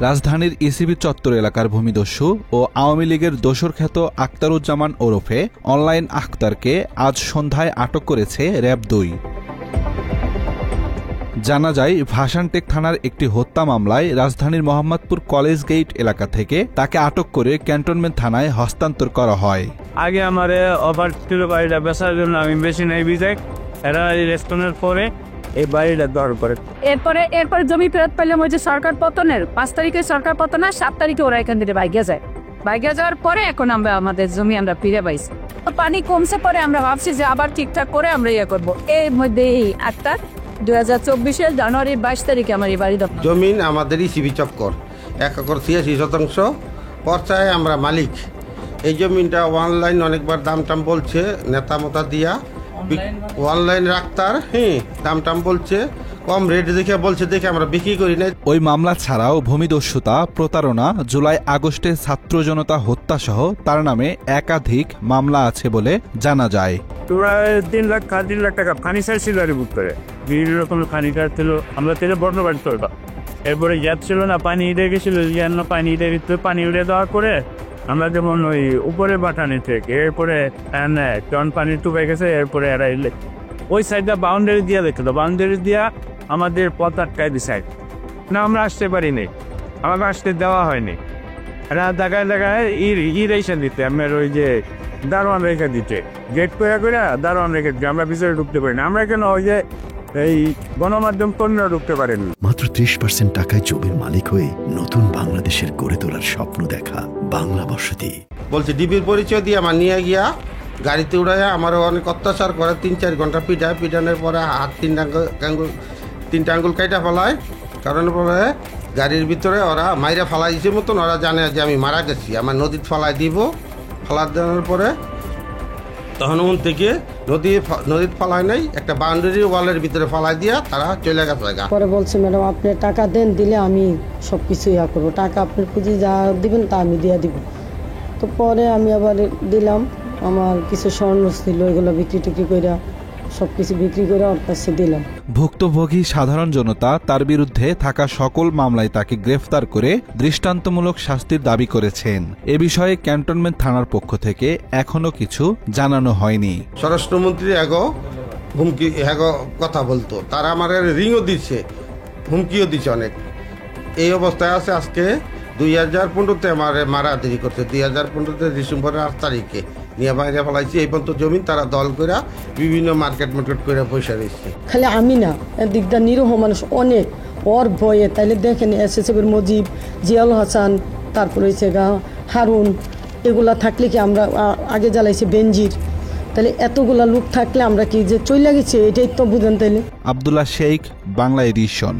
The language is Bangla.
রাজধানীর ইসিবি চত্বর এলাকার ভূমিদস্যু ও আওয়ামী লীগের দোসরখ্যাত আখতারুজ্জামান ওরফে অনলাইন আখতারকে আজ সন্ধ্যায় আটক করেছে র‍্যাব ২। জানা যায়, ভাসানটেক থানার একটি হত্যা মামলায় রাজধানীর মোহাম্মদপুর কলেজ গেট এলাকা থেকে তাকে আটক করে ক্যান্টনমেন্ট থানায় হস্তান্তর করা হয়। আগে আমার অফার ছিল বাড়িটা বেচার জন্য, আমি বেশি নেই বিজয় এরা রেস্টুরেন্টের পরে এই বাড়িটা দর করে। এরপরে জমি ফেরত পাইলাম ওই যে সরকার পতনের ৫ তারিখে সরকার পতন হয়, ৭ তারিখে ওরা এখান থেকে বাইকে যায়। বাইকে যাওয়ার পরে এখন আমরা আমাদের জমি আমরা ফিরে পাইছি। পানি কমছে পরে আমরা ভাবছি যে আবার ঠিকঠাক করে আমরা ইয়ে করবো। এর মধ্যে এই একটা 2024 জানুয়ারির 22 তারিখে আমার এই বাড়ি দখল। জমিন আমাদের ইসিবি চক্কর ১ একর ৮৬% পর্চায় আমরা মালিক। এই জমিনটা অনলাইন অনেকবার দাম টাম বলছে, নেতা মতা দিয়া অনলাইন রাখতার দাম টাম বলছে, কম রেট দেখে আমরা বিক্রি করি না। ওই মামলা ছাড়াও ভূমিদস্যুতা, প্রতারণা, জুলাই আগস্টে ছাত্র জনতা হত্যা সহ তার নামে একাধিক মামলা আছে বলে জানা যায়। প্রায় ৩ লাখ টাকা ফার্নিচার ছিল আর বুক করে, বিভিন্ন রকমের ফার্নিচার ছিল। আমরা তেলে বর্ণ বাড়ি চলতাম। এরপরে গ্যাপ ছিল না, পানি উঠে গেছিল, পানি উঠে দেওয়া করে আমরা যেমন ওই উপরে বাটানি থেকে এরপরে টন পানি টুপে গেছে। এরপরে এরা এলে ওই সাইডটা বাউন্ডারি দিয়া দেখলো, বাউন্ডারি দিয়া আমাদের পথ আটকায় দি সাইড না, আমরা আসতে পারিনি, আমাকে আসতে দেওয়া হয়নি। এরা দেখায় রেখা দিতে, আমার ওই যে দারোয়ান রেখা দিতে, গেট করে দারোয়ান রেখে দিতে, আমরা ভিতরে ঢুকতে পারি না। আমরা কেন ওই যে এই গণমাধ্যম কর্মীরা ঢুকতে পারেন। মাত্র ৩০% টাকায় জমির মালিক হয়ে নতুন বাংলাদেশের গড়ে তোলার স্বপ্ন দেখা বাংলা বসতি। বলছে ডিবির পরিচয় দিয়ে আমার নিয়ে গিয়া গাড়িতে উড়াইয়া আমারও অনেক অত্যাচার করে, ৩-৪ ঘন্টা পিটানোর পরে হাত 3টা আঙ্গুল কাইটা ফেলায়। কারণ পরে গাড়ির ভিতরে ওরা মাইরা ফালাই দিছে মতন, ওরা জানে যে আমি মারা গেছি, আমার নদীত ফালাই দিব। ফালা দেওয়ার পরে তখন ওন থেকে নদীর ফালাই নাই, একটা বাউন্ডারি ওয়ালের ভিতরে ফালাই দিয়া তারা চলে গেছে। পরে বলছে, ম্যাডাম আপনি টাকা দেন, দিলে আমি সব কিছু ইয়া করবো, টাকা আপনি পুঁজি যা দিবেন তা আমি দিয়ে দিব। তো পরে আমি আবার দিলাম, আমার কিছু স্বর্ণ ছিল, এগুলো বিক্রি টিক্রি করে সব কিছু বিক্রি করে ওর কাছে দিলাম। ভুক্তভোগী সাধারণ জনতা তার বিরুদ্ধে থাকা সকল মামলায় তাকে গ্রেফতার করে দৃষ্টান্তমূলক শাস্তির দাবি করেছেন। এ বিষয়ে ক্যান্টনমেন্ট থানার পক্ষ থেকে এখনো কিছু জানানো হয়নি। স্বরাষ্ট্রমন্ত্রী হুমকি কথা বলতো, তারা আমার রিংও দিচ্ছে, হুমকিও দিচ্ছে অনেক। এই অবস্থায় আছে। আজকে 2015-তে আমার মারা দেরি করছে, 2015-তে ডিসেম্বরের 8 তারিখে নিয়ে বাইরে ফেলাইছি। এই পর্যন্ত জমি তারা দল করে বিভিন্ন মার্কেট করে পয়সা দিচ্ছে। খালি আমি না, দিকদার নিরীহ মানুষ অনেক ওর ভয়ে। তাইলে দেখেন এসএসএফের মজিব, জিয়াউল হাসান, তারপরে হচ্ছে হারুন, এগুলা থাকলে কি আমরা আগে জ্বালাইছে বেনজির, তাহলে এতগুলা লোক থাকলে আমরা কি যে চলে গেছে, এটাই তো বুঝেন। তাইলে আব্দুল্লাহ শেখ, বাংলা এডিশন।